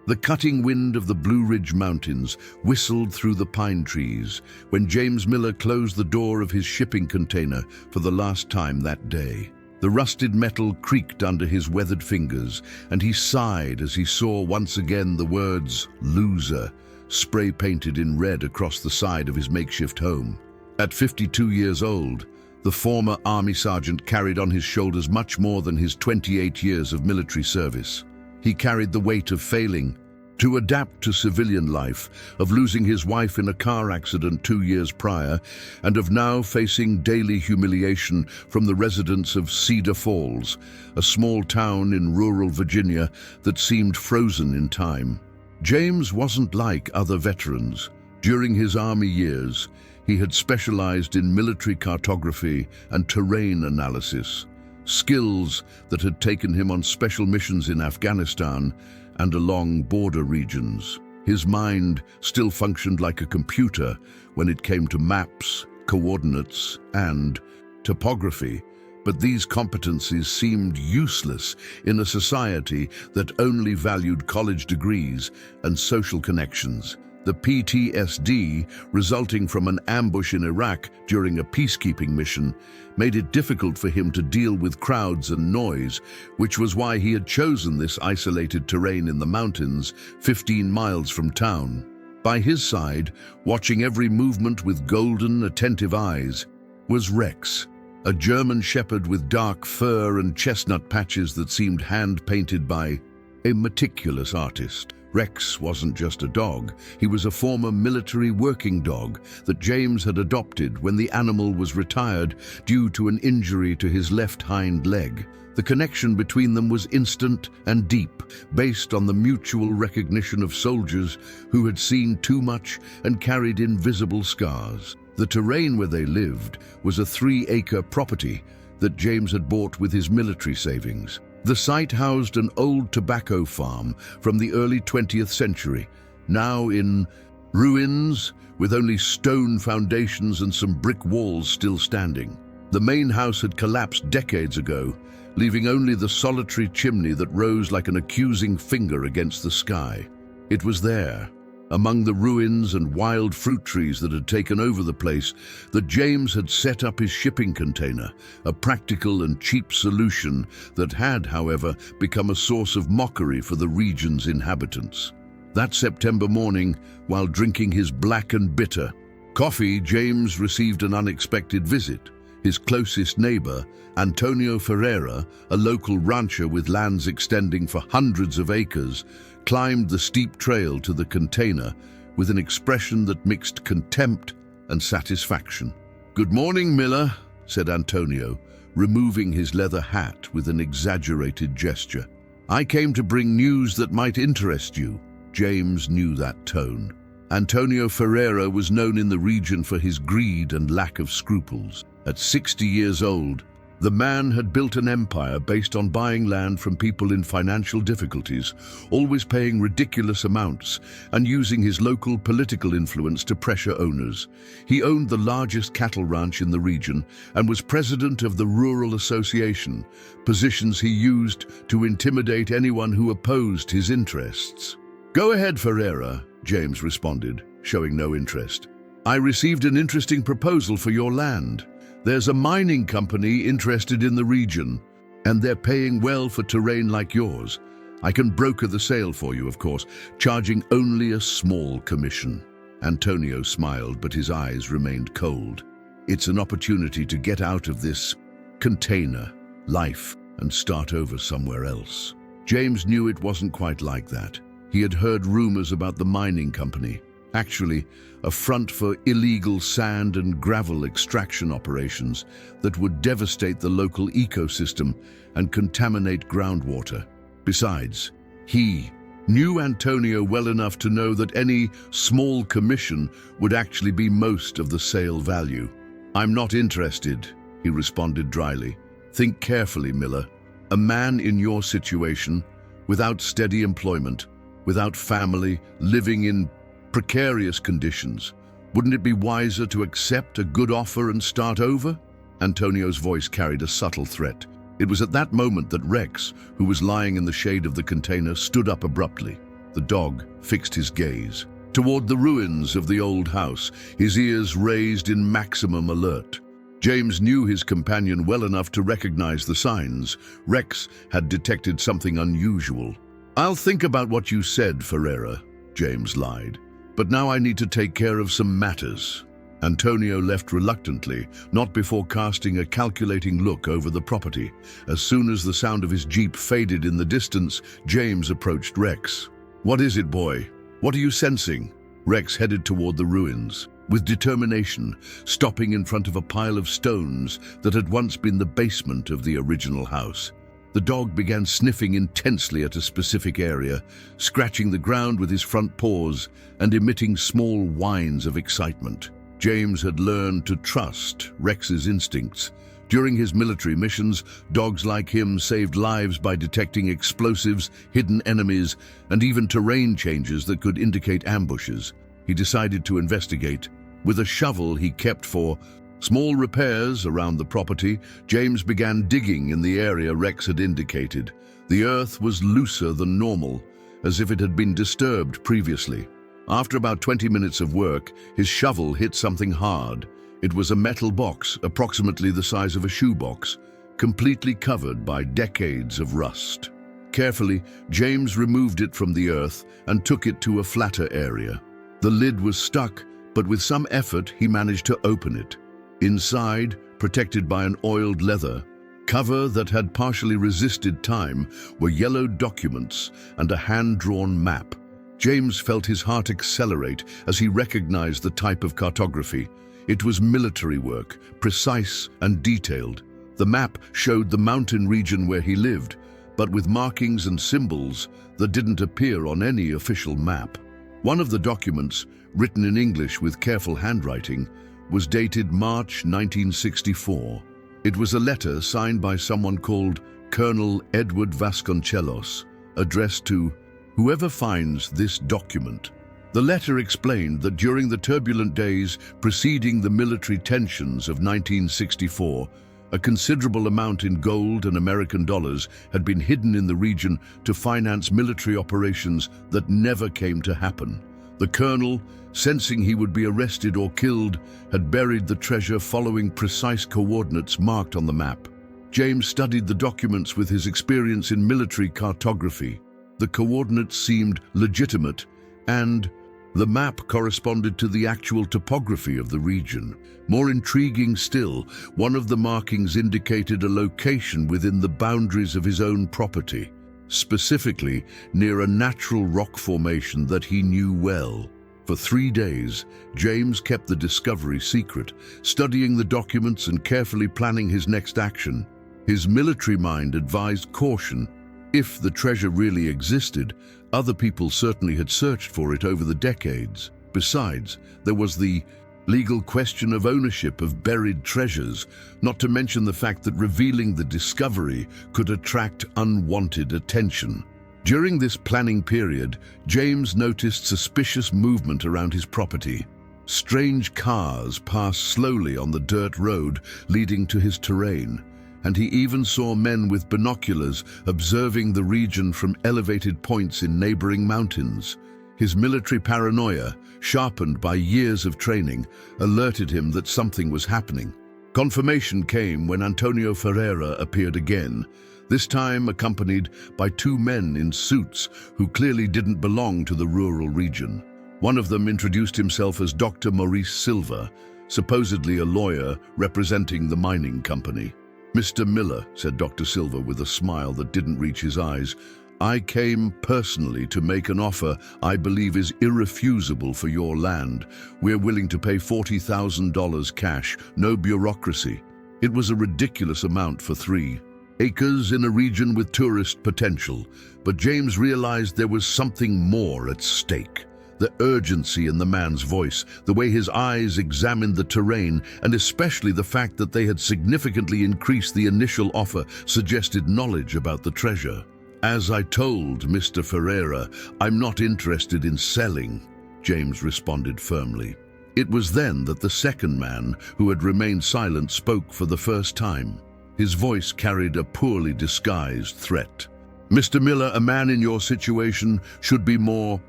The cutting wind of the Blue Ridge Mountains whistled through the pine trees when James Miller closed the door of his shipping container for the last time that day. The rusted metal creaked under his weathered fingers, and he sighed as he saw once again the words "loser" spray-painted in red across the side of his makeshift home. At 52 years old, the former Army sergeant carried on his shoulders much more than his 28 years of military service. He carried the weight of failing to adapt to civilian life, of losing his wife in a car accident 2 years prior, and of now facing daily humiliation from the residents of Cedar Falls, a small town in rural Virginia that seemed frozen in time. James wasn't like other veterans. During his Army years, he had specialized in military cartography and terrain analysis, skills that had taken him on special missions in Afghanistan and along border regions. His mind still functioned like a computer when it came to maps, coordinates, and topography, but these competencies seemed useless in a society that only valued college degrees and social connections. The PTSD resulting from an ambush in Iraq during a peacekeeping mission made it difficult for him to deal with crowds and noise, which was why he had chosen this isolated terrain in the mountains 15 miles from town. By his side, watching every movement with golden, attentive eyes, was Rex, a German shepherd with dark fur and chestnut patches that seemed hand-painted by a meticulous artist. Rex wasn't just a dog, he was a former military working dog that James had adopted when the animal was retired due to an injury to his left hind leg. The connection between them was instant and deep, based on the mutual recognition of soldiers who had seen too much and carried invisible scars. The terrain where they lived was a 3-acre property that James had bought with his military savings. The site housed an old tobacco farm from the early 20th century, now in ruins with only stone foundations and some brick walls still standing. The main house had collapsed decades ago, leaving only the solitary chimney that rose like an accusing finger against the sky. It was there, among the ruins and wild fruit trees that had taken over the place, that James had set up his shipping container, a practical and cheap solution that had, however, become a source of mockery for the region's inhabitants. That September morning, while drinking his black and bitter coffee, James received an unexpected visit. His closest neighbor, Antonio Ferreira, a local rancher with lands extending for hundreds of acres, climbed the steep trail to the container with an expression that mixed contempt and satisfaction. "Good morning, Miller," said Antonio, removing his leather hat with an exaggerated gesture. "I came to bring news that might interest you." James knew that tone. Antonio Ferreira was known in the region for his greed and lack of scruples. At 60 years old, the man had built an empire based on buying land from people in financial difficulties, always paying ridiculous amounts and using his local political influence to pressure owners. He owned the largest cattle ranch in the region and was president of the Rural Association, positions he used to intimidate anyone who opposed his interests. "Go ahead, Ferreira," James responded, showing no interest. "I received an interesting proposal for your land. There's a mining company interested in the region, and they're paying well for terrain like yours. I can broker the sale for you, of course, charging only a small commission." Antonio smiled, but his eyes remained cold. "It's an opportunity to get out of this container life and start over somewhere else." James knew it wasn't quite like that. He had heard rumors about the mining company. Actually, a front for illegal sand and gravel extraction operations that would devastate the local ecosystem and contaminate groundwater. Besides, he knew Antonio well enough to know that any small commission would actually be most of the sale value. "I'm not interested," he responded dryly. "Think carefully, Miller. A man in your situation, without steady employment, without family, living in precarious conditions. Wouldn't it be wiser to accept a good offer and start over?" Antonio's voice carried a subtle threat. It was at that moment that Rex, who was lying in the shade of the container, stood up abruptly. The dog fixed his gaze toward the ruins of the old house, his ears raised in maximum alert. James knew his companion well enough to recognize the signs. Rex had detected something unusual. "I'll think about what you said, Ferreira," James lied. "But now I need to take care of some matters." Antonio left reluctantly, not before casting a calculating look over the property. As soon as the sound of his jeep faded in the distance, James approached Rex. "What is it, boy? What are you sensing?" Rex headed toward the ruins, with determination, stopping in front of a pile of stones that had once been the basement of the original house. The dog began sniffing intensely at a specific area, scratching the ground with his front paws and emitting small whines of excitement. James had learned to trust Rex's instincts. During his military missions, dogs like him saved lives by detecting explosives, hidden enemies, and even terrain changes that could indicate ambushes. He decided to investigate. With a shovel he kept for small repairs around the property, James began digging in the area Rex had indicated. The earth was looser than normal, as if it had been disturbed previously. After about 20 minutes of work, his shovel hit something hard. It was a metal box, approximately the size of a shoebox, completely covered by decades of rust. Carefully, James removed it from the earth and took it to a flatter area. The lid was stuck, but with some effort he managed to open it. Inside, protected by an oiled leather cover that had partially resisted time, were yellowed documents and a hand-drawn map. James felt his heart accelerate as he recognized the type of cartography. It was military work, precise and detailed. The map showed the mountain region where he lived, but with markings and symbols that didn't appear on any official map. One of the documents, written in English with careful handwriting, was dated March 1964. It was a letter signed by someone called Colonel Edward Vasconcelos, addressed to whoever finds this document. The letter explained that during the turbulent days preceding the military tensions of 1964, a considerable amount in gold and American dollars had been hidden in the region to finance military operations that never came to happen. The colonel, sensing he would be arrested or killed, had buried the treasure following precise coordinates marked on the map. James studied the documents with his experience in military cartography. The coordinates seemed legitimate, and the map corresponded to the actual topography of the region. More intriguing still, one of the markings indicated a location within the boundaries of his own property, specifically near a natural rock formation that he knew well. For 3 days, James kept the discovery secret, studying the documents and carefully planning his next action. His military mind advised caution. If the treasure really existed, other people certainly had searched for it over the decades. Besides, there was the legal question of ownership of buried treasures, not to mention the fact that revealing the discovery could attract unwanted attention. During this planning period, James noticed suspicious movement around his property. Strange cars passed slowly on the dirt road leading to his terrain, and he even saw men with binoculars observing the region from elevated points in neighboring mountains. His military paranoia, sharpened by years of training, alerted him that something was happening. Confirmation came when Antonio Ferreira appeared again, this time accompanied by 2 men in suits who clearly didn't belong to the rural region. One of them introduced himself as Dr. Maurice Silva, supposedly a lawyer representing the mining company. "Mr. Miller," said Dr. Silva with a smile that didn't reach his eyes, "I came personally to make an offer I believe is irrefusable for your land. We're willing to pay $40,000 cash, no bureaucracy." It was a ridiculous amount for 3 acres in a region with tourist potential, but James realized there was something more at stake. The urgency in the man's voice, the way his eyes examined the terrain, and especially the fact that they had significantly increased the initial offer suggested knowledge about the treasure. "As I told Mr. Ferreira, I'm not interested in selling," James responded firmly. It was then that the second man, who had remained silent, spoke for the first time. His voice carried a poorly disguised threat. Mr. Miller, a man in your situation should be more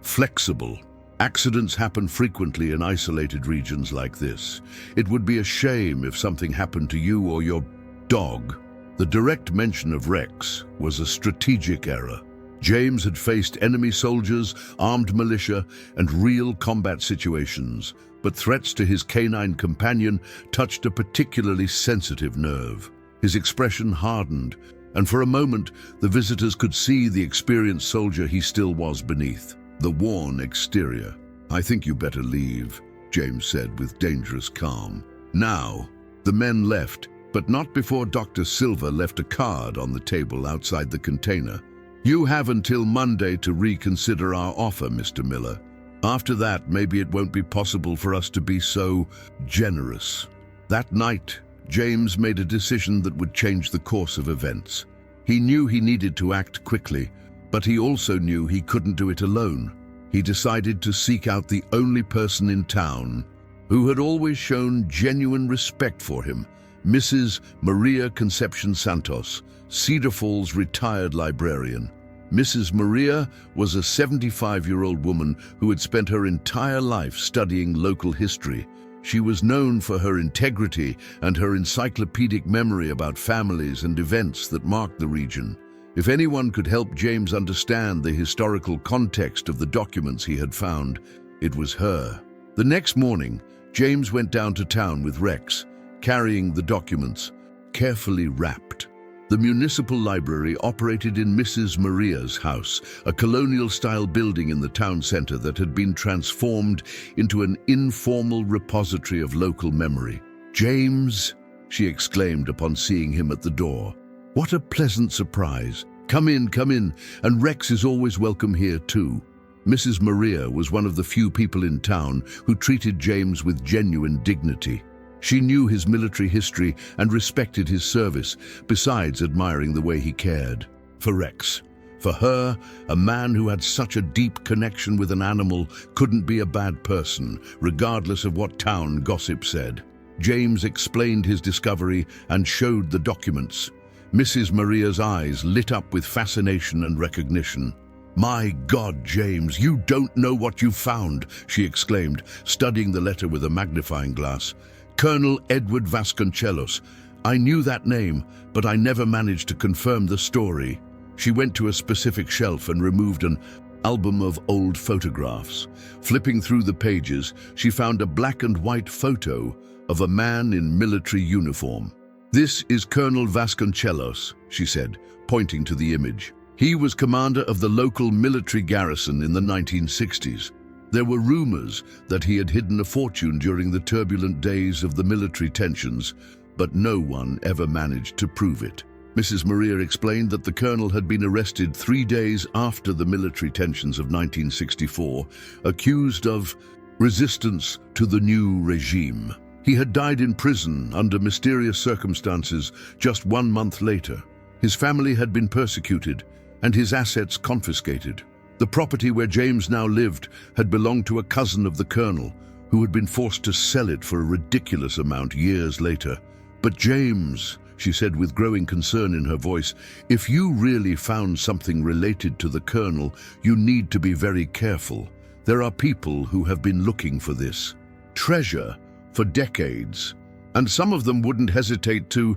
flexible. Accidents happen frequently in isolated regions like this. It would be a shame if something happened to you or your dog. The direct mention of Rex was a strategic error. James had faced enemy soldiers, armed militia, and real combat situations, but threats to his canine companion touched a particularly sensitive nerve. His expression hardened, and for a moment the visitors could see the experienced soldier he still was beneath. The worn exterior. "I think you better leave," James said with dangerous calm. Now, the men left, but not before Dr. Silver left a card on the table outside the container. "You have until Monday to reconsider our offer, Mr. Miller. After that, maybe it won't be possible for us to be so generous." That night, James made a decision that would change the course of events. He knew he needed to act quickly, but he also knew he couldn't do it alone. He decided to seek out the only person in town who had always shown genuine respect for him, Mrs. Maria Concepcion Santos, Cedar Falls retired librarian. Mrs. Maria was a 75-year-old woman who had spent her entire life studying local history. She was known for her integrity and her encyclopedic memory about families and events that marked the region. If anyone could help James understand the historical context of the documents he had found, it was her. The next morning, James went down to town with Rex, carrying the documents, carefully wrapped. The municipal library operated in Mrs. Maria's house, a colonial-style building in the town center that had been transformed into an informal repository of local memory. "James," she exclaimed upon seeing him at the door. "What a pleasant surprise. Come in, and Rex is always welcome here too." Mrs. Maria was one of the few people in town who treated James with genuine dignity. She knew his military history and respected his service, besides admiring the way he cared for Rex. For her, a man who had such a deep connection with an animal couldn't be a bad person, regardless of what town gossip said. James explained his discovery and showed the documents. Mrs. Maria's eyes lit up with fascination and recognition. "My God, James, you don't know what you found," she exclaimed, studying the letter with a magnifying glass. "Colonel Edward Vasconcelos. I knew that name, but I never managed to confirm the story." She went to a specific shelf and removed an album of old photographs. Flipping through the pages, she found a black and white photo of a man in military uniform. "This is Colonel Vasconcelos," she said, pointing to the image. "He was commander of the local military garrison in the 1960s. There were rumors that he had hidden a fortune during the turbulent days of the military tensions, but no one ever managed to prove it." Mrs. Maria explained that the colonel had been arrested 3 days after the military tensions of 1964, accused of resistance to the new regime. He had died in prison under mysterious circumstances just 1 month later. His family had been persecuted and his assets confiscated. The property where James now lived had belonged to a cousin of the colonel, who had been forced to sell it for a ridiculous amount years later. "But James," she said with growing concern in her voice, "if you really found something related to the colonel, you need to be very careful. There are people who have been looking for this treasure for decades, and some of them wouldn't hesitate to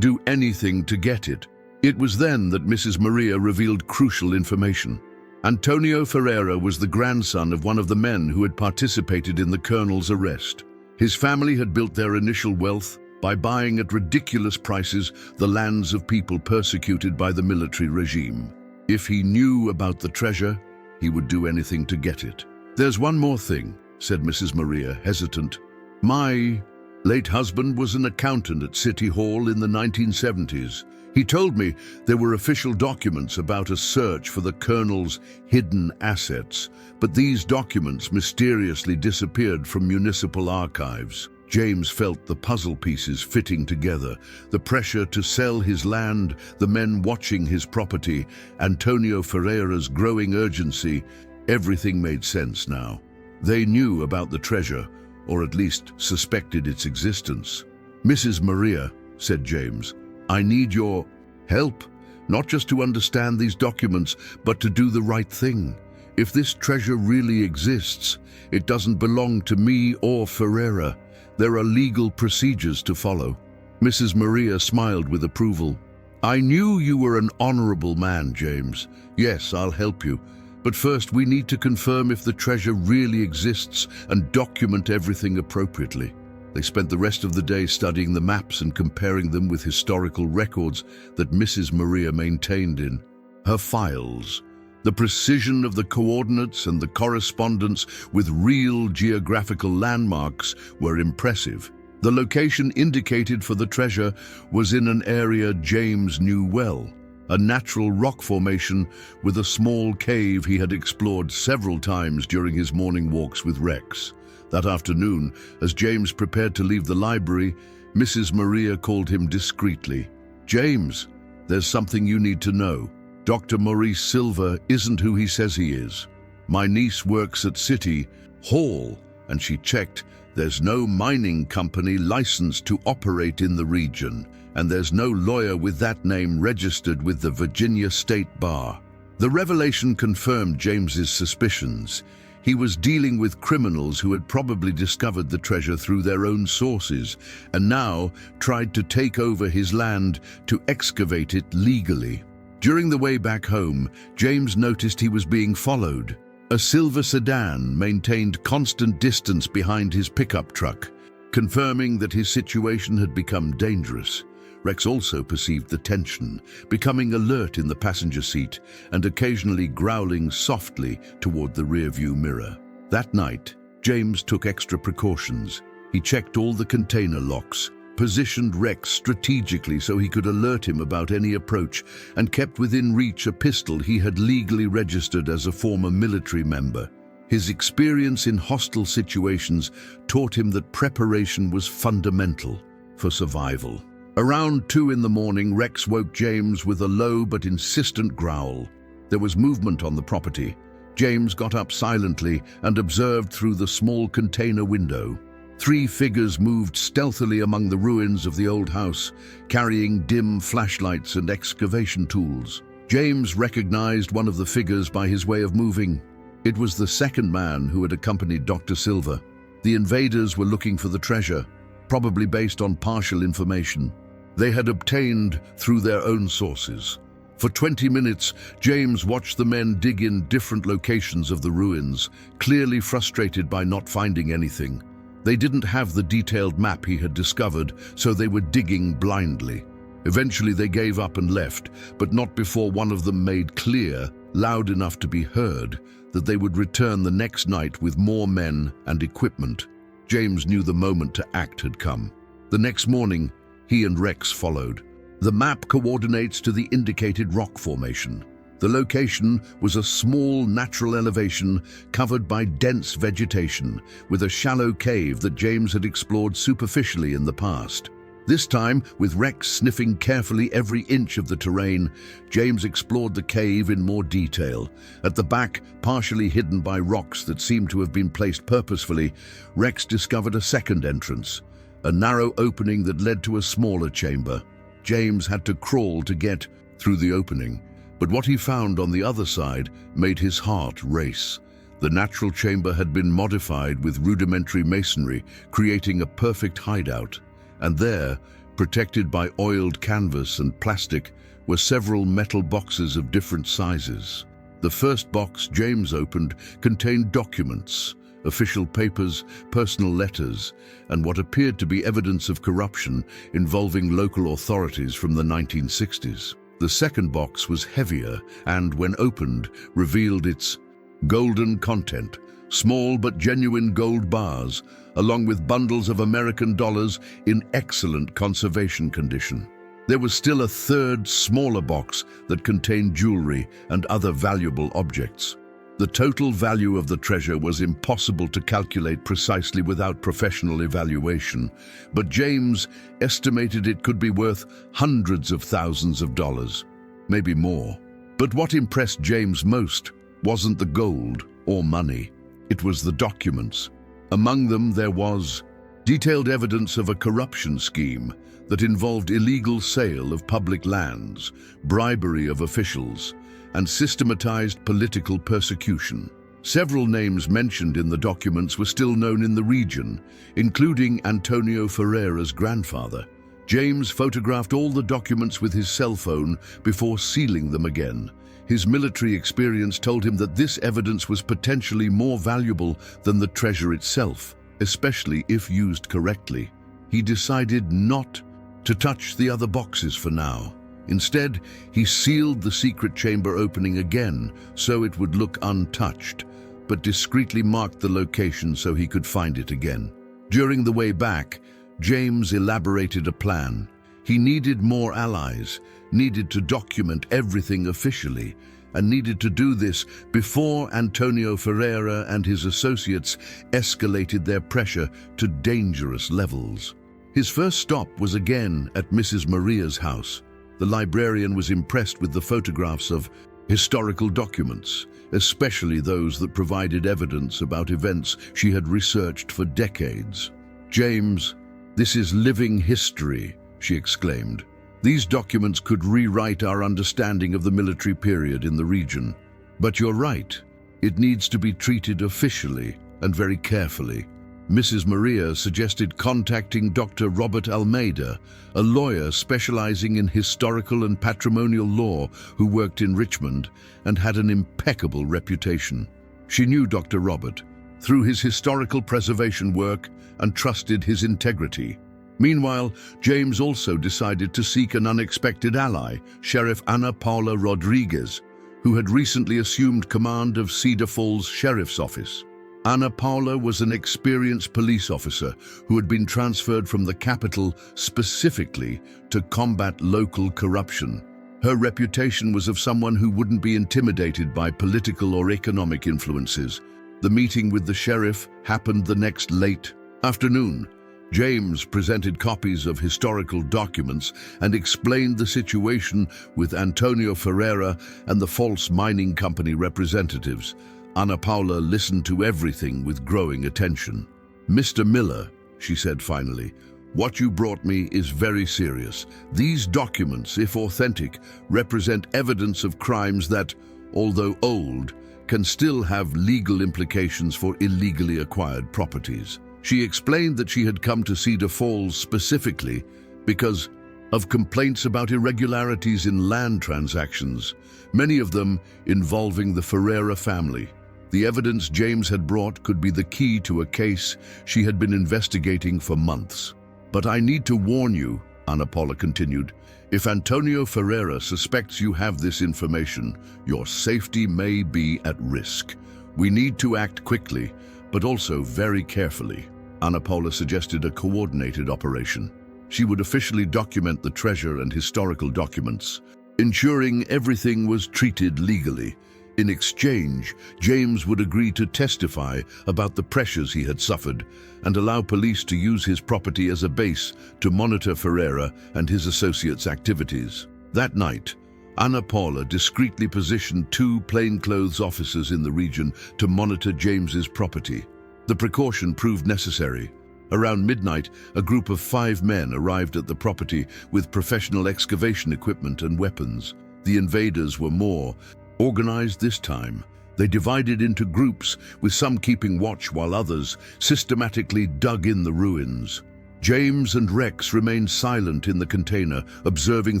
do anything to get it." It was then that Mrs. Maria revealed crucial information. Antonio Ferreira was the grandson of one of the men who had participated in the colonel's arrest. His family had built their initial wealth by buying at ridiculous prices the lands of people persecuted by the military regime. If he knew about the treasure, he would do anything to get it. "There's one more thing," said Mrs. Maria, hesitant. "My late husband was an accountant at City Hall in the 1970s. He told me there were official documents about a search for the colonel's hidden assets, but these documents mysteriously disappeared from municipal archives." James felt the puzzle pieces fitting together. The pressure to sell his land, the men watching his property, Antonio Ferreira's growing urgency, everything made sense now. They knew about the treasure, or at least suspected its existence. "Mrs. Maria," said James, "I need your help. not just to understand these documents, but to do the right thing. If this treasure really exists, it doesn't belong to me or Ferreira. There are legal procedures to follow." Mrs. Maria smiled with approval. "I knew you were an honorable man, James. Yes, I'll help you. But first, we need to confirm if the treasure really exists and document everything appropriately." They spent the rest of the day studying the maps and comparing them with historical records that Mrs. Maria maintained in her files. The precision of the coordinates and the correspondence with real geographical landmarks were impressive. The location indicated for the treasure was in an area James knew well, a natural rock formation with a small cave he had explored several times during his morning walks with Rex. That afternoon, as James prepared to leave the library, Mrs. Maria called him discreetly. "James, there's something you need to know. Dr. Maurice Silva isn't who he says he is. My niece works at City Hall, and she checked. There's no mining company licensed to operate in the region, and there's no lawyer with that name registered with the Virginia State Bar." The revelation confirmed James's suspicions. He was dealing with criminals who had probably discovered the treasure through their own sources, and now tried to take over his land to excavate it legally. During the way back home, James noticed he was being followed. A silver sedan maintained constant distance behind his pickup truck, confirming that his situation had become dangerous. Rex also perceived the tension, becoming alert in the passenger seat and occasionally growling softly toward the rearview mirror. That night, James took extra precautions. He checked all the container locks, positioned Rex strategically so he could alert him about any approach, and kept within reach a pistol he had legally registered as a former military member. His experience in hostile situations taught him that preparation was fundamental for survival. Around 2 in the morning, Rex woke James with a low but insistent growl. There was movement on the property. James got up silently and observed through the small container window. 3 figures moved stealthily among the ruins of the old house, carrying dim flashlights and excavation tools. James recognized one of the figures by his way of moving. It was the second man who had accompanied Dr. Silva. The invaders were looking for the treasure, probably based on partial information they had obtained through their own sources. For 20 minutes, James watched the men dig in different locations of the ruins, clearly frustrated by not finding anything. They didn't have the detailed map he had discovered, so they were digging blindly. Eventually they gave up and left, but not before one of them made clear, loud enough to be heard, that they would return the next night with more men and equipment. James knew the moment to act had come. The next morning, he and Rex followed. The map coordinates to the indicated rock formation. The location was a small natural elevation covered by dense vegetation, with a shallow cave that James had explored superficially in the past. This time, with Rex sniffing carefully every inch of the terrain, James explored the cave in more detail. At the back, partially hidden by rocks that seemed to have been placed purposefully, Rex discovered a second entrance, a narrow opening that led to a smaller chamber. James had to crawl to get through the opening, but what he found on the other side made his heart race. The natural chamber had been modified with rudimentary masonry, creating a perfect hideout. And there, protected by oiled canvas and plastic, were several metal boxes of different sizes. The first box James opened contained documents, official papers, personal letters, and what appeared to be evidence of corruption involving local authorities from the 1960s. The second box was heavier and, when opened, revealed its golden content, small but genuine gold bars, along with bundles of American dollars in excellent conservation condition. There was still a third, smaller box that contained jewelry and other valuable objects. The total value of the treasure was impossible to calculate precisely without professional evaluation, but James estimated it could be worth hundreds of thousands of dollars, maybe more. But what impressed James most wasn't the gold or money. It was the documents. Among them there was detailed evidence of a corruption scheme that involved illegal sale of public lands, bribery of officials, and systematized political persecution. Several names mentioned in the documents were still known in the region, including Antonio Ferreira's grandfather. James photographed all the documents with his cell phone before sealing them again. His military experience told him that this evidence was potentially more valuable than the treasure itself, especially if used correctly. He decided not to touch the other boxes for now. Instead, he sealed the secret chamber opening again so it would look untouched, but discreetly marked the location so he could find it again. During the way back, James elaborated a plan. He needed more allies, needed to document everything officially, and needed to do this before Antonio Ferreira and his associates escalated their pressure to dangerous levels. His first stop was again at Mrs. Maria's house. The librarian was impressed with the photographs of historical documents, especially those that provided evidence about events she had researched for decades. "James, this is living history," she exclaimed. "These documents could rewrite our understanding of the military period in the region. But you're right, it needs to be treated officially and very carefully." Mrs. Maria suggested contacting Dr. Robert Almeida, a lawyer specializing in historical and patrimonial law who worked in Richmond and had an impeccable reputation. She knew Dr. Robert through his historical preservation work and trusted his integrity. Meanwhile, James also decided to seek an unexpected ally, Sheriff Ana Paula Rodriguez, who had recently assumed command of Cedar Falls Sheriff's Office. Ana Paula was an experienced police officer who had been transferred from the capital specifically to combat local corruption. Her reputation was of someone who wouldn't be intimidated by political or economic influences. The meeting with the sheriff happened the next late afternoon. James presented copies of historical documents and explained the situation with Antonio Ferreira and the false mining company representatives. Ana Paula listened to everything with growing attention. "Mr. Miller," she said finally, "what you brought me is very serious. These documents, if authentic, represent evidence of crimes that, although old, can still have legal implications for illegally acquired properties." She explained that she had come to Cedar Falls specifically because of complaints about irregularities in land transactions, many of them involving the Ferreira family. The evidence James had brought could be the key to a case she had been investigating for months. "But I need to warn you," Ana Paula continued, "if Antonio Ferreira suspects you have this information, your safety may be at risk. We need to act quickly, but also very carefully." Ana Paula suggested a coordinated operation. She would officially document the treasure and historical documents, ensuring everything was treated legally. In exchange, James would agree to testify about the pressures he had suffered and allow police to use his property as a base to monitor Ferreira and his associates' activities. That night, Ana Paula discreetly positioned 2 plainclothes officers in the region to monitor James's property. The precaution proved necessary. Around midnight, a group of 5 men arrived at the property with professional excavation equipment and weapons. The invaders were more organized this time. They divided into groups, with some keeping watch while others systematically dug in the ruins. James and Rex remained silent in the container, observing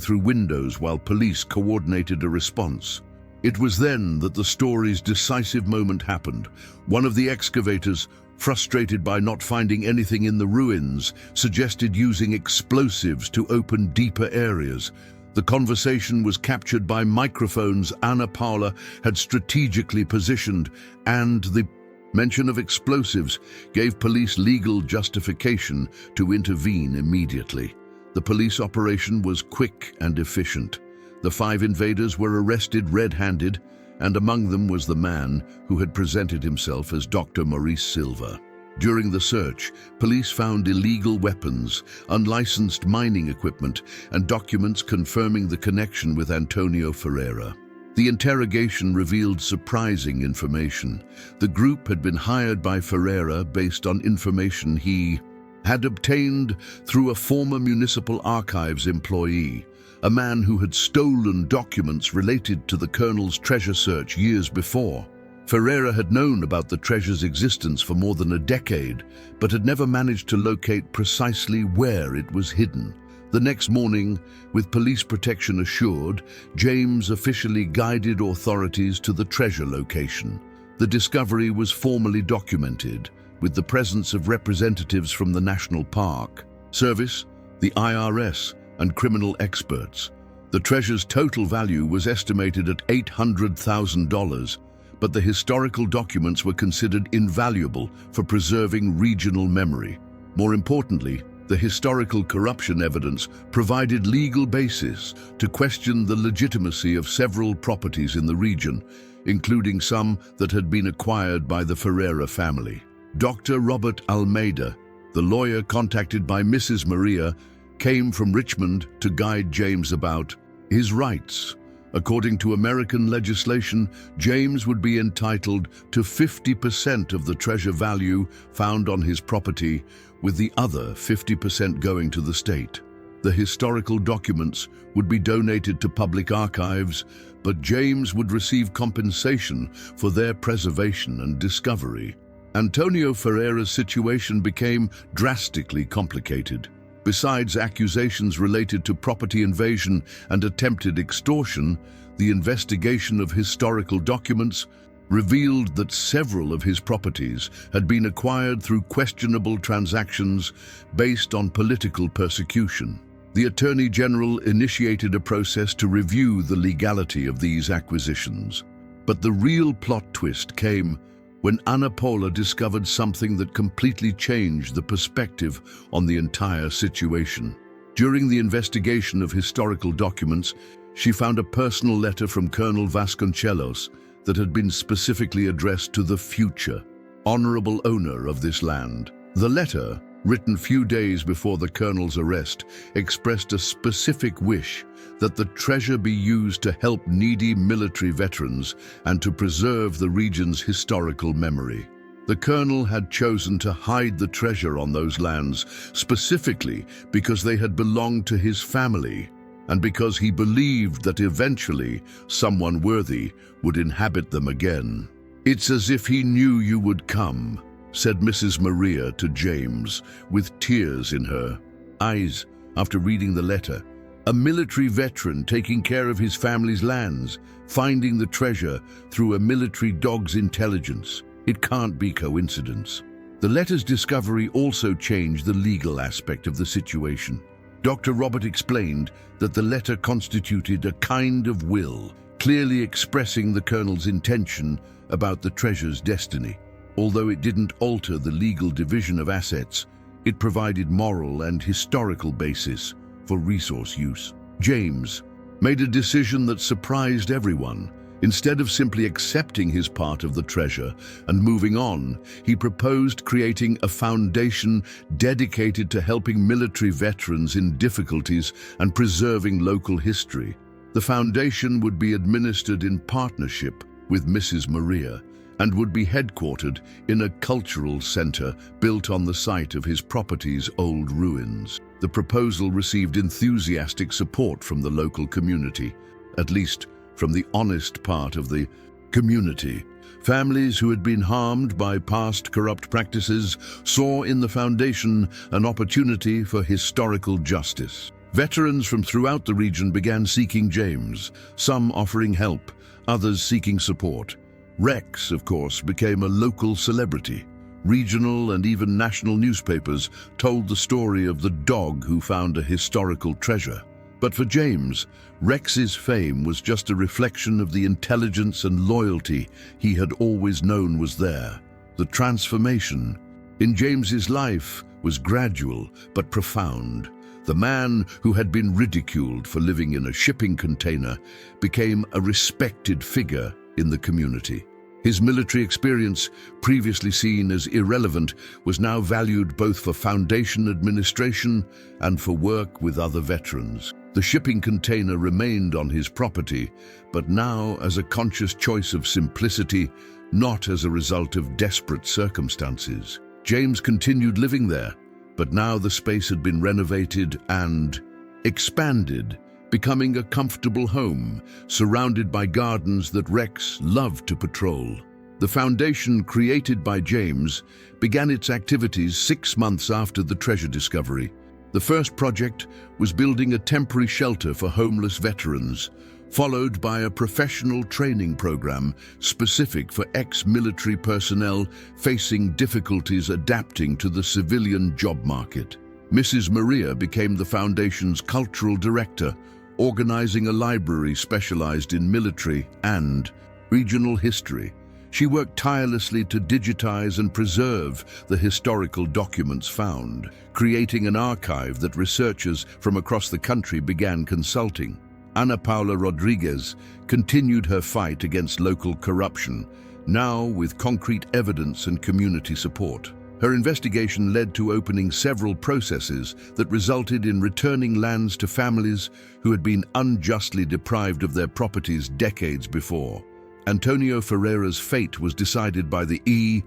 through windows while police coordinated a response. It was then that the story's decisive moment happened. One of the excavators, frustrated by not finding anything in the ruins, suggested using explosives to open deeper areas. The conversation was captured by microphones Ana Paula had strategically positioned, and the mention of explosives gave police legal justification to intervene immediately. The police operation was quick and efficient. The 5 invaders were arrested red-handed, and among them was the man who had presented himself as Dr. Maurice Silva. During the search, police found illegal weapons, unlicensed mining equipment, and documents confirming the connection with Antonio Ferreira. The interrogation revealed surprising information. The group had been hired by Ferreira based on information he had obtained through a former municipal archives employee, a man who had stolen documents related to the colonel's treasure search years before. Ferreira had known about the treasure's existence for more than a decade, but had never managed to locate precisely where it was hidden. The next morning, with police protection assured, James officially guided authorities to the treasure location. The discovery was formally documented, with the presence of representatives from the National Park Service, the IRS, and criminal experts. The treasure's total value was estimated at $800,000, but the historical documents were considered invaluable for preserving regional memory. More importantly, the historical corruption evidence provided legal basis to question the legitimacy of several properties in the region, including some that had been acquired by the Ferreira family. Dr. Robert Almeida, the lawyer contacted by Mrs. Maria, came from Richmond to guide James about his rights. According to American legislation, James would be entitled to 50% of the treasure value found on his property, with the other 50% going to the state. The historical documents would be donated to public archives, but James would receive compensation for their preservation and discovery. Antonio Ferreira's situation became drastically complicated. Besides accusations related to property invasion and attempted extortion, the investigation of historical documents revealed that several of his properties had been acquired through questionable transactions based on political persecution. The Attorney General initiated a process to review the legality of these acquisitions. But the real plot twist came when Ana Paula discovered something that completely changed the perspective on the entire situation. During the investigation of historical documents, she found a personal letter from Colonel Vasconcelos that had been specifically addressed to the future, honorable owner of this land. The letter, written few days before the colonel's arrest, expressed a specific wish that the treasure be used to help needy military veterans and to preserve the region's historical memory. The colonel had chosen to hide the treasure on those lands specifically because they had belonged to his family, and because he believed that eventually someone worthy would inhabit them again. "It's as if he knew you would come," said Mrs. Maria to James, with tears in her eyes after reading the letter. A military veteran taking care of his family's lands, finding the treasure through a military dog's intelligence. It can't be coincidence. The letter's discovery also changed the legal aspect of the situation. Dr. Robert explained that the letter constituted a kind of will, clearly expressing the colonel's intention about the treasure's destiny. Although it didn't alter the legal division of assets, it provided moral and historical basis for resource use. James made a decision that surprised everyone. Instead of simply accepting his part of the treasure and moving on, he proposed creating a foundation dedicated to helping military veterans in difficulties and preserving local history. The foundation would be administered in partnership with Mrs. Maria and would be headquartered in a cultural center built on the site of his property's old ruins. The proposal received enthusiastic support from the local community, at least from the honest part of the community. Families who had been harmed by past corrupt practices saw in the foundation an opportunity for historical justice. Veterans from throughout the region began seeking James, some offering help, others seeking support. Rex, of course, became a local celebrity. Regional and even national newspapers told the story of the dog who found a historical treasure. But for James, Rex's fame was just a reflection of the intelligence and loyalty he had always known was there. The transformation in James's life was gradual but profound. The man who had been ridiculed for living in a shipping container became a respected figure in the community. His military experience, previously seen as irrelevant, was now valued both for foundation administration and for work with other veterans. The shipping container remained on his property, but now as a conscious choice of simplicity, not as a result of desperate circumstances. James continued living there, But now the space had been renovated and expanded, becoming a comfortable home, surrounded by gardens that Rex loved to patrol. The foundation created by James began its activities 6 months after the treasure discovery. The first project was building a temporary shelter for homeless veterans, followed by a professional training program specific for ex-military personnel facing difficulties adapting to the civilian job market. Mrs. Maria became the foundation's cultural director, organizing a library specialized in military and regional history. She worked tirelessly to digitize and preserve the historical documents found, creating an archive that researchers from across the country began consulting. Ana Paula Rodriguez continued her fight against local corruption, now with concrete evidence and community support. Her investigation led to opening several processes that resulted in returning lands to families who had been unjustly deprived of their properties decades before. Antonio Ferreira's fate was decided by the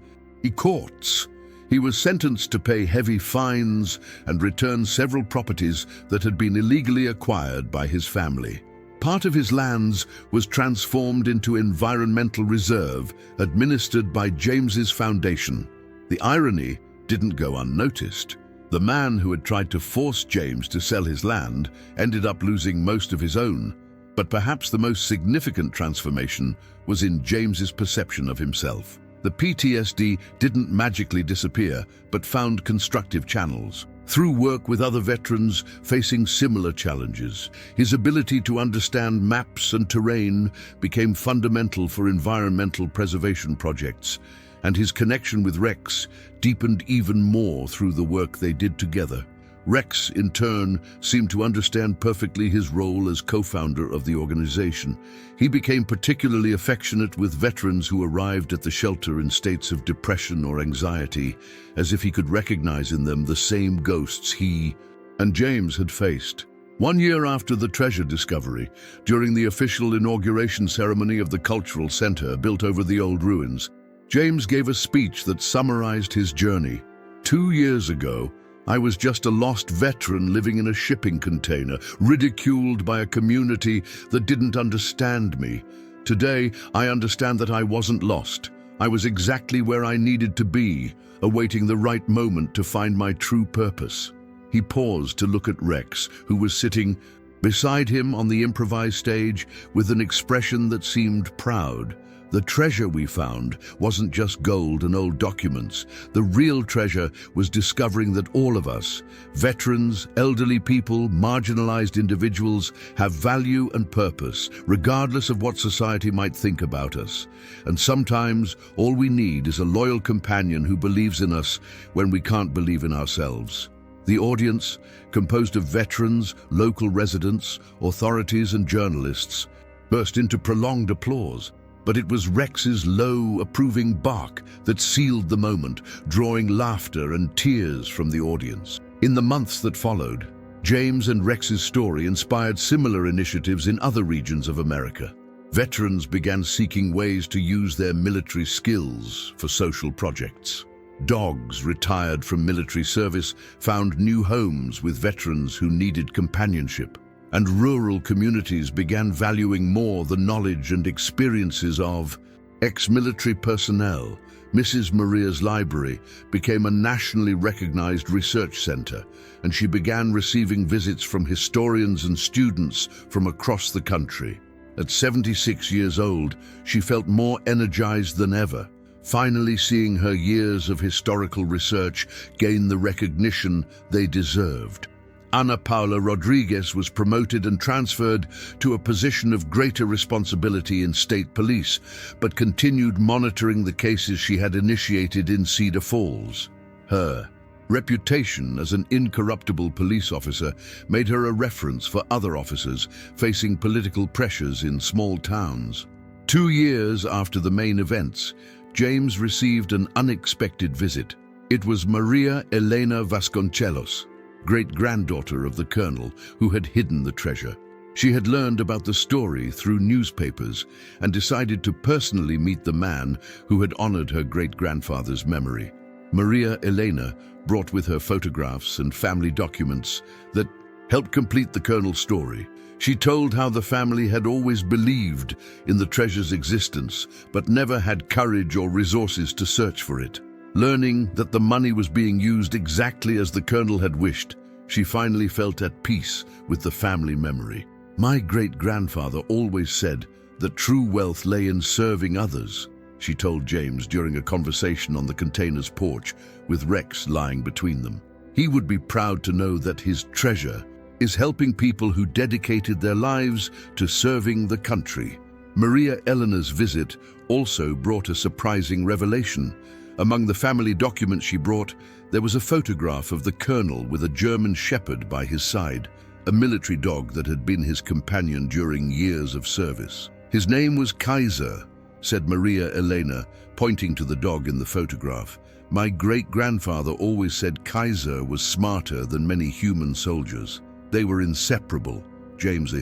courts. He was sentenced to pay heavy fines and return several properties that had been illegally acquired by his family. Part of his lands was transformed into environmental reserve administered by James's foundation. The irony didn't go unnoticed. The man who had tried to force James to sell his land ended up losing most of his own. But perhaps the most significant transformation was in James's perception of himself. The PTSD didn't magically disappear, but found constructive channels. Through work with other veterans facing similar challenges, his ability to understand maps and terrain became fundamental for environmental preservation projects, and his connection with Rex deepened even more through the work they did together. Rex, in turn, seemed to understand perfectly his role as co-founder of the organization. He became particularly affectionate with veterans who arrived at the shelter in states of depression or anxiety, as if he could recognize in them the same ghosts he and James had faced. 1 year after the treasure discovery, during the official inauguration ceremony of the cultural center built over the old ruins, James gave a speech that summarized his journey. 2 years ago, I was just a lost veteran living in a shipping container, ridiculed by a community that didn't understand me. Today, I understand that I wasn't lost. I was exactly where I needed to be, awaiting the right moment to find my true purpose. He paused to look at Rex, who was sitting beside him on the improvised stage with an expression that seemed proud. The treasure we found wasn't just gold and old documents. The real treasure was discovering that all of us, veterans, elderly people, marginalized individuals, have value and purpose, regardless of what society might think about us. And sometimes all we need is a loyal companion who believes in us when we can't believe in ourselves. The audience, composed of veterans, local residents, authorities and journalists, burst into prolonged applause. But it was Rex's low, approving bark that sealed the moment, drawing laughter and tears from the audience. In the months that followed, James and Rex's story inspired similar initiatives in other regions of America. Veterans began seeking ways to use their military skills for social projects. Dogs retired from military service found new homes with veterans who needed companionship. And rural communities began valuing more the knowledge and experiences of ex-military personnel. Mrs. Maria's library became a nationally recognized research center, and she began receiving visits from historians and students from across the country. At 76 years old, she felt more energized than ever, finally seeing her years of historical research gain the recognition they deserved. Ana Paula Rodriguez was promoted and transferred to a position of greater responsibility in state police, but continued monitoring the cases she had initiated in Cedar Falls. Her reputation as an incorruptible police officer made her a reference for other officers facing political pressures in small towns. 2 years after the main events, James received an unexpected visit. It was Maria Elena Vasconcelos, great-granddaughter of the colonel who had hidden the treasure. She had learned about the story through newspapers and decided to personally meet the man who had honored her great-grandfather's memory. Maria Elena brought with her photographs and family documents that helped complete the Colonel's story. She told how the family had always believed in the treasure's existence, but never had courage or resources to search for it. Learning that the money was being used exactly as the Colonel had wished, she finally felt at peace with the family memory. "My great-grandfather always said that true wealth lay in serving others," she told James during a conversation on the container's porch with Rex lying between them. "He would be proud to know that his treasure is helping people who dedicated their lives to serving the country." Maria Elena's visit also brought a surprising revelation. Among the family documents she brought, there was a photograph of the Colonel with a German Shepherd by his side, a military dog that had been his companion during years of service. "His name was Kaiser," said Maria Elena, pointing to the dog in the photograph. "My great-grandfather always said Kaiser was smarter than many human soldiers. They were inseparable." James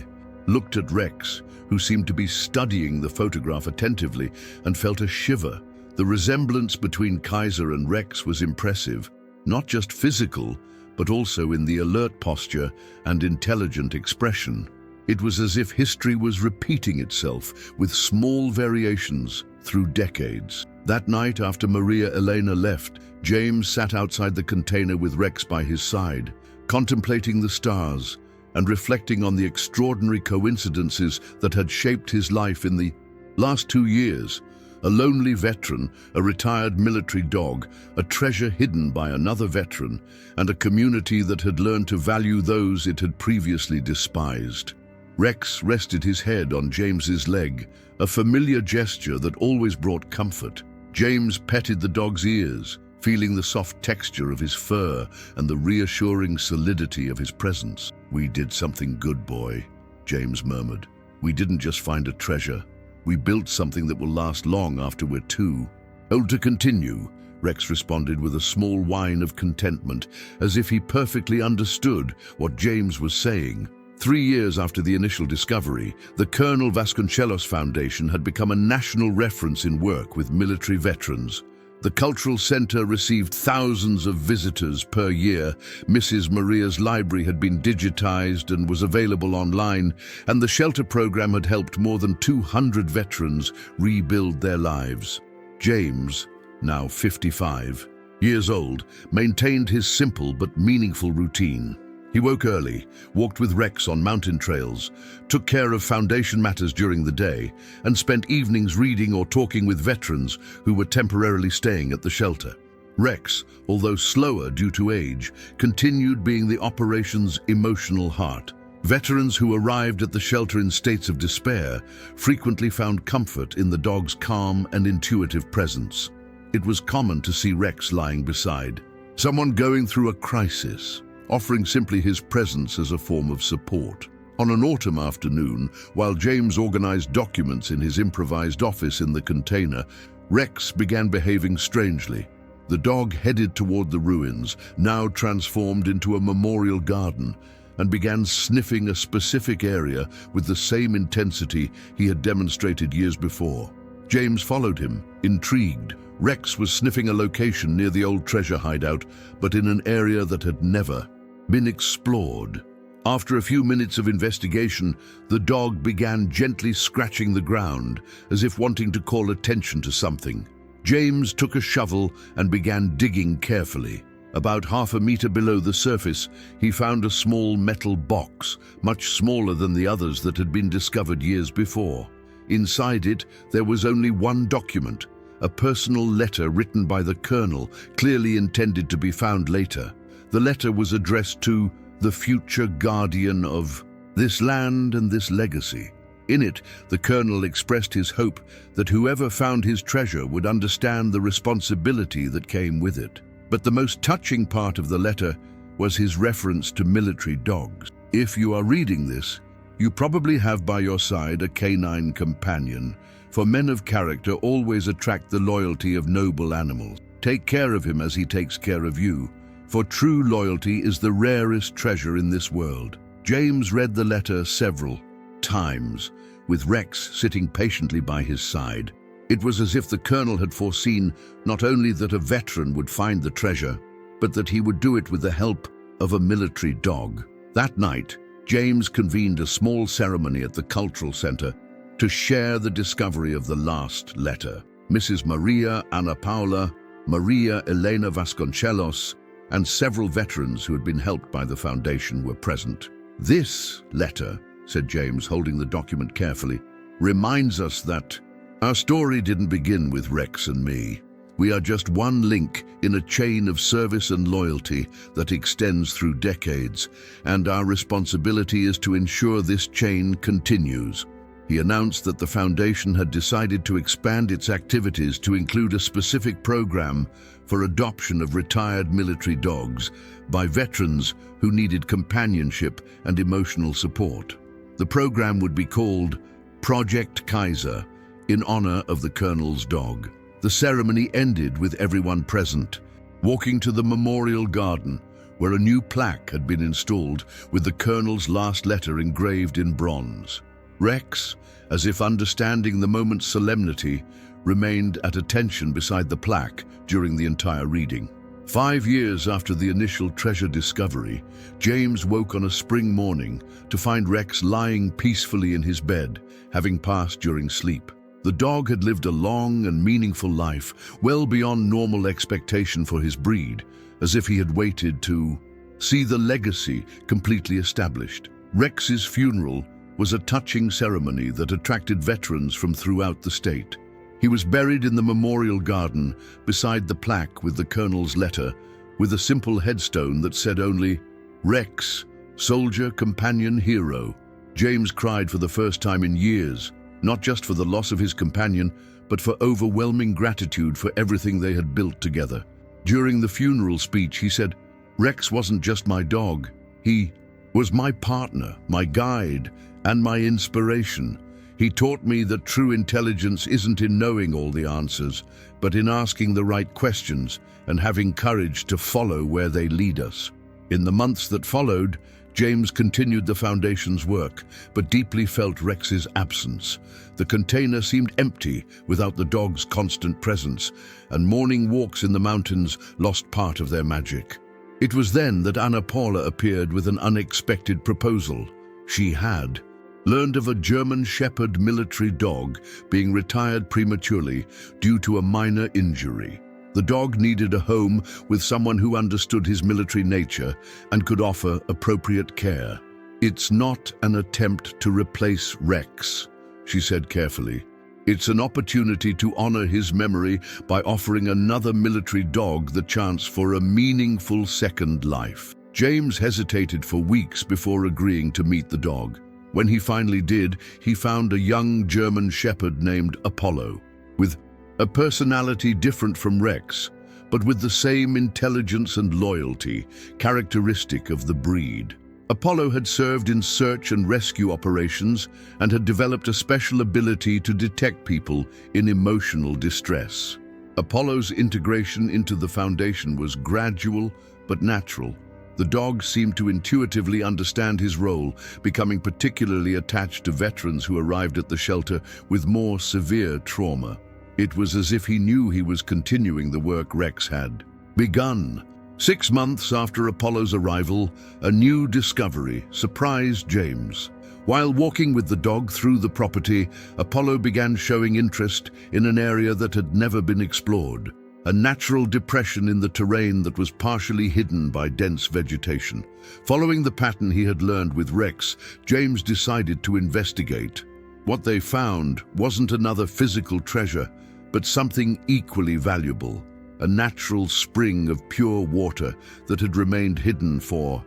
looked at Rex, who seemed to be studying the photograph attentively, and felt a shiver. The resemblance between Kaiser and Rex was impressive, not just physical, but also in the alert posture and intelligent expression. It was as if history was repeating itself with small variations through decades. That night, after Maria Elena left, James sat outside the container with Rex by his side, contemplating the stars and reflecting on the extraordinary coincidences that had shaped his life in the last 2 years. A lonely veteran, a retired military dog, a treasure hidden by another veteran, and a community that had learned to value those it had previously despised. Rex rested his head on James's leg, a familiar gesture that always brought comfort. James petted the dog's ears, feeling the soft texture of his fur and the reassuring solidity of his presence. "We did something good, boy," James murmured. "We didn't just find a treasure. We built something that will last long after we're two." "Oh, to continue," Rex responded with a small whine of contentment, as if he perfectly understood what James was saying. 3 years after the initial discovery, the Colonel Vasconcelos Foundation had become a national reference in work with military veterans. The cultural center received thousands of visitors per year. Mrs. Maria's library had been digitized and was available online, and the shelter program had helped more than 200 veterans rebuild their lives. James, now 55 years old, maintained his simple but meaningful routine. He woke early, walked with Rex on mountain trails, took care of foundation matters during the day, and spent evenings reading or talking with veterans who were temporarily staying at the shelter. Rex, although slower due to age, continued being the operation's emotional heart. Veterans who arrived at the shelter in states of despair frequently found comfort in the dog's calm and intuitive presence. It was common to see Rex lying beside someone going through a crisis, offering simply his presence as a form of support. On an autumn afternoon, while James organized documents in his improvised office in the container, Rex began behaving strangely. The dog headed toward the ruins, now transformed into a memorial garden, and began sniffing a specific area with the same intensity he had demonstrated years before. James followed him, intrigued. Rex was sniffing a location near the old treasure hideout, but in an area that had never been explored. After a few minutes of investigation, the dog began gently scratching the ground, as if wanting to call attention to something. James took a shovel and began digging carefully. About half a meter below the surface, he found a small metal box, much smaller than the others that had been discovered years before. Inside it, there was only one document, a personal letter written by the Colonel, clearly intended to be found later. The letter was addressed to the future guardian of this land and this legacy. In it, the Colonel expressed his hope that whoever found his treasure would understand the responsibility that came with it. But the most touching part of the letter was his reference to military dogs. If you are reading this, you probably have by your side a canine companion, for men of character always attract the loyalty of noble animals. Take care of him as he takes care of you, for true loyalty is the rarest treasure in this world. James read the letter several times, with Rex sitting patiently by his side. It was as if the colonel had foreseen not only that a veteran would find the treasure, but that he would do it with the help of a military dog. That night, James convened a small ceremony at the Cultural Center to share the discovery of the last letter. Mrs. Maria Ana Paula, Maria Elena Vasconcelos, and several veterans who had been helped by the foundation were present. "This letter," said James, holding the document carefully, "reminds us that our story didn't begin with Rex and me. We are just one link in a chain of service and loyalty that extends through decades, and our responsibility is to ensure this chain continues." He announced that the foundation had decided to expand its activities to include a specific program for adoption of retired military dogs by veterans who needed companionship and emotional support. The program would be called Project Kaiser, in honor of the colonel's dog. The ceremony ended with everyone present walking to the memorial garden, where a new plaque had been installed with the colonel's last letter engraved in bronze. Rex, as if understanding the moment's solemnity, remained at attention beside the plaque during the entire reading. 5 years after the initial treasure discovery, James woke on a spring morning to find Rex lying peacefully in his bed, having passed during sleep. The dog had lived a long and meaningful life, well beyond normal expectation for his breed, as if he had waited to see the legacy completely established. Rex's funeral was a touching ceremony that attracted veterans from throughout the state. He was buried in the memorial garden beside the plaque with the colonel's letter, with a simple headstone that said only, "Rex, soldier, companion, hero." James cried for the first time in years, not just for the loss of his companion, but for overwhelming gratitude for everything they had built together. During the funeral speech, he said, "Rex wasn't just my dog. He was my partner, my guide, and my inspiration. He taught me that true intelligence isn't in knowing all the answers, but in asking the right questions and having courage to follow where they lead us." In the months that followed, James continued the foundation's work, but deeply felt Rex's absence. The container seemed empty without the dog's constant presence, and morning walks in the mountains lost part of their magic. It was then that Ana Paula appeared with an unexpected proposal. She had learned of a German Shepherd military dog being retired prematurely due to a minor injury. The dog needed a home with someone who understood his military nature and could offer appropriate care. "It's not an attempt to replace Rex," she said carefully. "It's an opportunity to honor his memory by offering another military dog the chance for a meaningful second life." James hesitated for weeks before agreeing to meet the dog. When he finally did, he found a young German Shepherd named Apollo, with a personality different from Rex, but with the same intelligence and loyalty characteristic of the breed. Apollo had served in search and rescue operations and had developed a special ability to detect people in emotional distress. Apollo's integration into the foundation was gradual but natural. The dog seemed to intuitively understand his role, becoming particularly attached to veterans who arrived at the shelter with more severe trauma. It was as if he knew he was continuing the work Rex had begun. 6 months after Apollo's arrival, a new discovery surprised James. While walking with the dog through the property, Apollo began showing interest in an area that had never been explored, a natural depression in the terrain that was partially hidden by dense vegetation. Following the pattern he had learned with Rex, James decided to investigate. What they found wasn't another physical treasure, but something equally valuable, a natural spring of pure water that had remained hidden for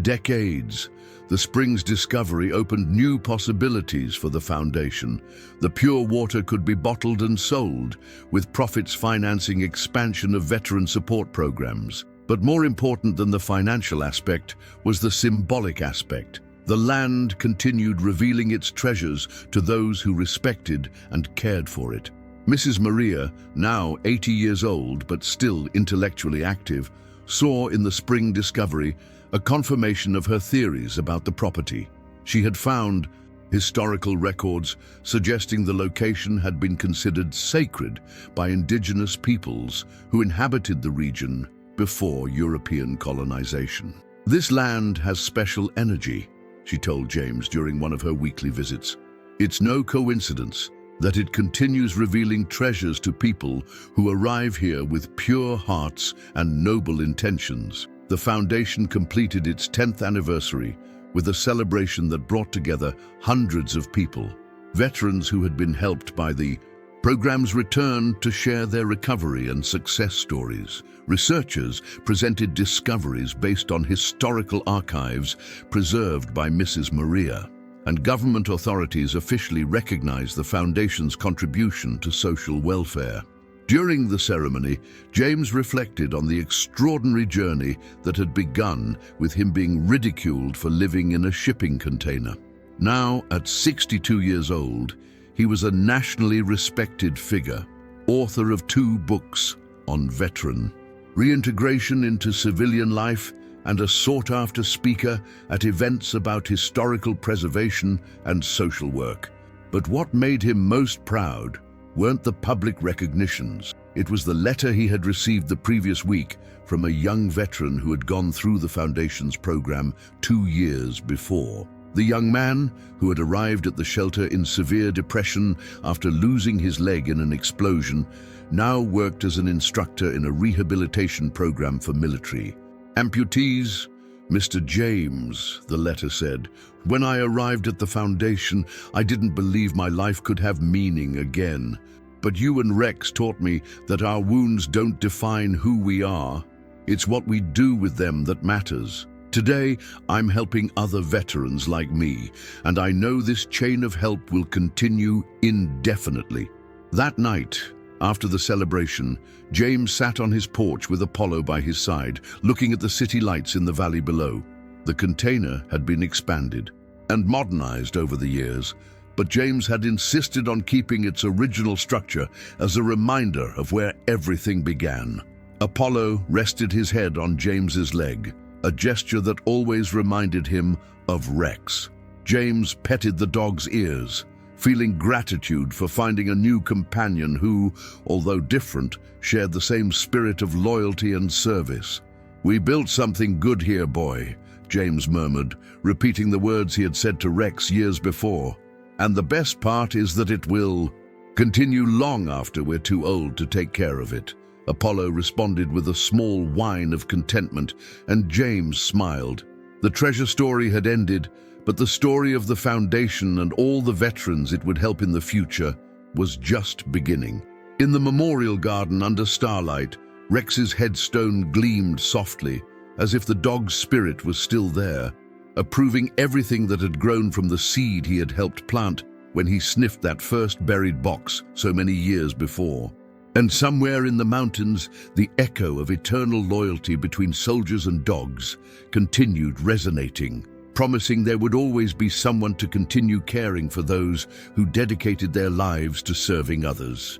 decades. The spring's discovery opened new possibilities for the foundation. The pure water could be bottled and sold, with profits financing expansion of veteran support programs. But more important than the financial aspect was the symbolic aspect. The land continued revealing its treasures to those who respected and cared for it. Mrs. Maria, now 80 years old but still intellectually active, saw in the spring discovery a confirmation of her theories about the property. She had found historical records suggesting the location had been considered sacred by indigenous peoples who inhabited the region before European colonization. "This land has special energy," she told James during one of her weekly visits. "It's no coincidence that it continues revealing treasures to people who arrive here with pure hearts and noble intentions." The foundation completed its 10th anniversary with a celebration that brought together hundreds of people. Veterans who had been helped by the program's returned to share their recovery and success stories. Researchers presented discoveries based on historical archives preserved by Mrs. Maria, and government authorities officially recognized the foundation's contribution to social welfare. During the ceremony, James reflected on the extraordinary journey that had begun with him being ridiculed for living in a shipping container. Now, at 62 years old, he was a nationally respected figure, author of 2 books on veteran reintegration into civilian life, and a sought-after speaker at events about historical preservation and social work. But what made him most proud weren't the public recognitions. It was the letter he had received the previous week from a young veteran who had gone through the Foundation's program 2 years before. The young man, who had arrived at the shelter in severe depression after losing his leg in an explosion, now worked as an instructor in a rehabilitation program for military amputees. "Mr. James," the letter said, "when I arrived at the Foundation, I didn't believe my life could have meaning again. But you and Rex taught me that our wounds don't define who we are. It's what we do with them that matters. Today, I'm helping other veterans like me, and I know this chain of help will continue indefinitely." That night, after the celebration, James sat on his porch with Apollo by his side, looking at the city lights in the valley below. The container had been expanded and modernized over the years, but James had insisted on keeping its original structure as a reminder of where everything began. Apollo rested his head on James's leg, a gesture that always reminded him of Rex. James petted the dog's ears, feeling gratitude for finding a new companion who, although different, shared the same spirit of loyalty and service. "We built something good here, boy," James murmured, repeating the words he had said to Rex years before. "And the best part is that it will continue long after we're too old to take care of it." Apollo responded with a small whine of contentment, and James smiled. The treasure story had ended, but the story of the Foundation and all the veterans it would help in the future was just beginning. In the memorial garden under starlight, Rex's headstone gleamed softly, as if the dog's spirit was still there, approving everything that had grown from the seed he had helped plant when he sniffed that first buried box so many years before. And somewhere in the mountains, the echo of eternal loyalty between soldiers and dogs continued resonating, promising there would always be someone to continue caring for those who dedicated their lives to serving others.